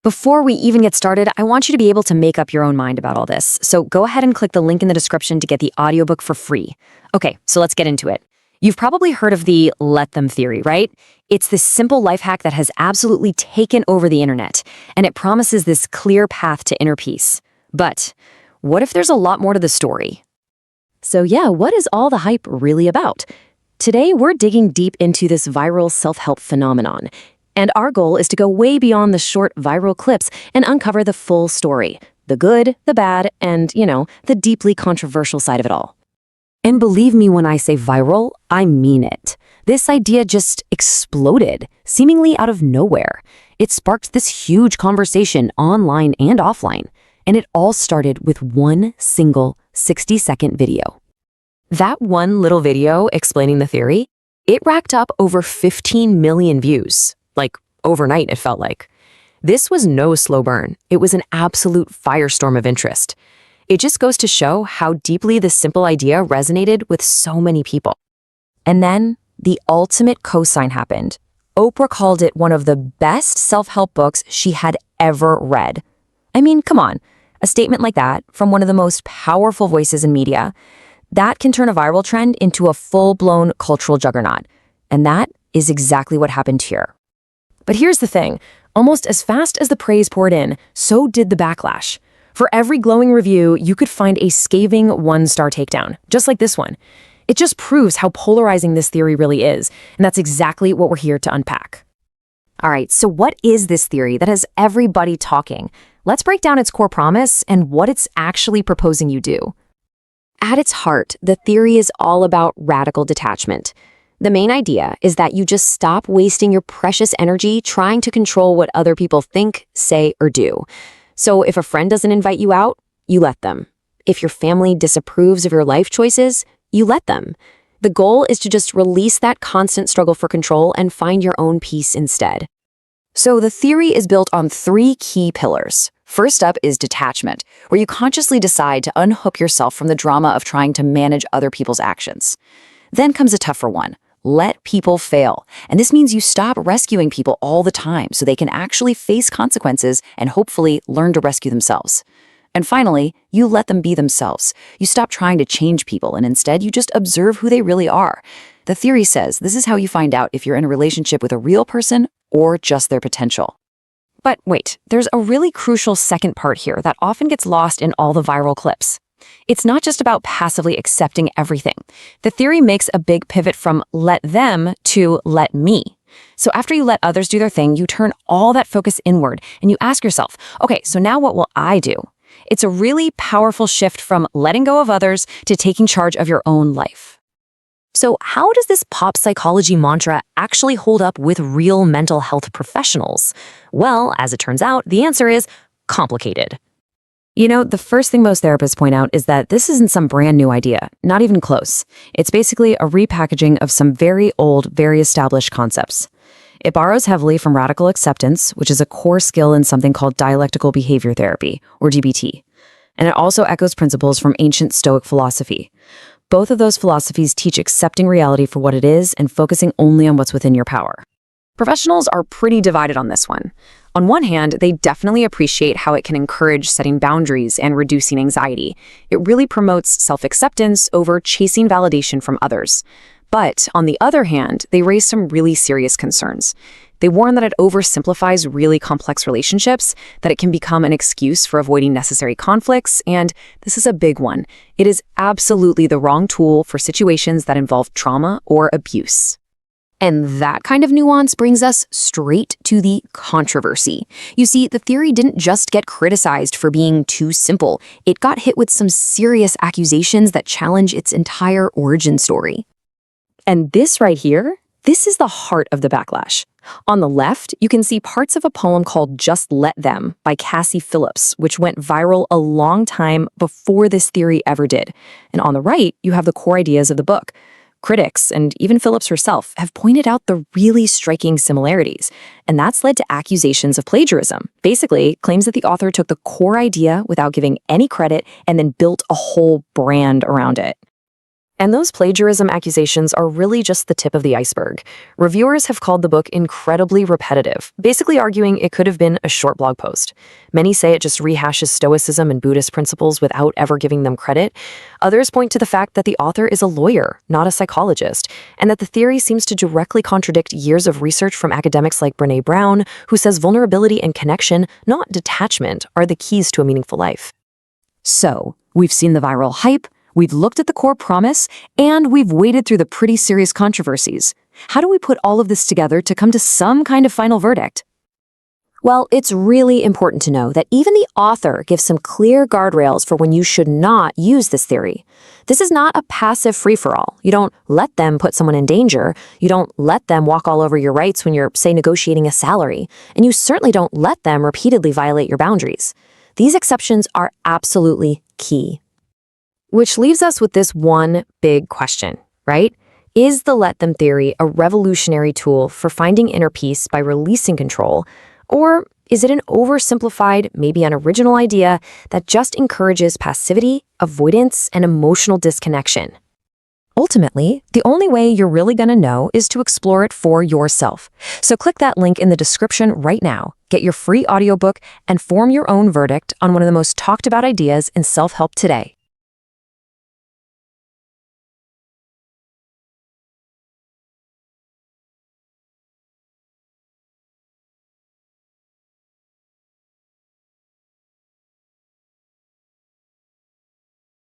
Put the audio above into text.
Before we even get started, I want you to be able to make up your own mind about all this. So go ahead and click the link in the description to get the audiobook for free. Okay, so let's get into it. You've probably heard of the let them theory, right? It's this simple life hack that has absolutely taken over the internet, and it promises this clear path to inner peace. But what if there's a lot more to the story? So yeah, what is all the hype really about? Today, we're digging deep into this viral self-help phenomenon. And our goal is to go way beyond the short viral clips and uncover the full story, the good, the bad, and, the deeply controversial side of it all. And believe me when I say viral, I mean it. This idea just exploded, seemingly out of nowhere. It sparked this huge conversation online and offline, and it all started with one single 60-second video. That one little video explaining the theory, it racked up over 15 million views. Like, overnight, it felt like. This was no slow burn. It was an absolute firestorm of interest. It just goes to show how deeply this simple idea resonated with so many people. And then, the ultimate cosign happened. Oprah called it one of the best self-help books she had ever read. I mean, come on. A statement like that, from one of the most powerful voices in media, that can turn a viral trend into a full-blown cultural juggernaut. And that is exactly what happened here. But here's the thing, almost as fast as the praise poured in, so did the backlash. For every glowing review, you could find a scathing one-star takedown, just like this one. It just proves how polarizing this theory really is, and that's exactly what we're here to unpack. All right, so what is this theory that has everybody talking? Let's break down its core promise and what it's actually proposing you do. At its heart, the theory is all about radical detachment. The main idea is that you just stop wasting your precious energy trying to control what other people think, say, or do. So if a friend doesn't invite you out, you let them. If your family disapproves of your life choices, you let them. The goal is to just release that constant struggle for control and find your own peace instead. So the theory is built on 3 key pillars. First up is detachment, where you consciously decide to unhook yourself from the drama of trying to manage other people's actions. Then comes a tougher one. Let people fail. And this means you stop rescuing people all the time so they can actually face consequences and hopefully learn to rescue themselves. And finally, you let them be themselves. You stop trying to change people and instead you just observe who they really are. The theory says this is how you find out if you're in a relationship with a real person or just their potential. But wait, there's a really crucial second part here that often gets lost in all the viral clips. It's not just about passively accepting everything. The theory makes a big pivot from let them to let me. So after you let others do their thing, you turn all that focus inward and you ask yourself, okay, so now what will I do? It's a really powerful shift from letting go of others to taking charge of your own life. So how does this pop psychology mantra actually hold up with real mental health professionals? Well, as it turns out, the answer is complicated. The first thing most therapists point out is that this isn't some brand new idea, not even close. It's basically a repackaging of some very old, very established concepts. It borrows heavily from radical acceptance, which is a core skill in something called dialectical behavior therapy, or DBT. And it also echoes principles from ancient Stoic philosophy. Both of those philosophies teach accepting reality for what it is and focusing only on what's within your power. Professionals are pretty divided on this one. On one hand, they definitely appreciate how it can encourage setting boundaries and reducing anxiety. It really promotes self-acceptance over chasing validation from others. But on the other hand, they raise some really serious concerns. They warn that it oversimplifies really complex relationships, that it can become an excuse for avoiding necessary conflicts, and this is a big one. It is absolutely the wrong tool for situations that involve trauma or abuse. And that kind of nuance brings us straight to the controversy. You see, the theory didn't just get criticized for being too simple. It got hit with some serious accusations that challenge its entire origin story. And this right here, this is the heart of the backlash. On the left, you can see parts of a poem called Just Let Them by Cassie Phillips, which went viral a long time before this theory ever did. And on the right, you have the core ideas of the book. Critics, and even Phillips herself, have pointed out the really striking similarities, and that's led to accusations of plagiarism. Basically, claims that the author took the core idea without giving any credit and then built a whole brand around it. And those plagiarism accusations are really just the tip of the iceberg. Reviewers have called the book incredibly repetitive, basically arguing it could have been a short blog post. Many say it just rehashes Stoicism and Buddhist principles without ever giving them credit. Others point to the fact that the author is a lawyer, not a psychologist, and that the theory seems to directly contradict years of research from academics like Brené Brown, who says vulnerability and connection, not detachment, are the keys to a meaningful life. So, we've seen the viral hype, we've looked at the core promise, and we've waded through the pretty serious controversies. How do we put all of this together to come to some kind of final verdict? Well, it's really important to know that even the author gives some clear guardrails for when you should not use this theory. This is not a passive free-for-all. You don't let them put someone in danger. You don't let them walk all over your rights when you're, say, negotiating a salary. And you certainly don't let them repeatedly violate your boundaries. These exceptions are absolutely key. Which leaves us with this one big question, right? Is the let them theory a revolutionary tool for finding inner peace by releasing control, or is it an oversimplified, maybe unoriginal idea that just encourages passivity, avoidance, and emotional disconnection? Ultimately, the only way you're really going to know is to explore it for yourself. So click that link in the description right now, get your free audiobook, and form your own verdict on one of the most talked about ideas in self-help today.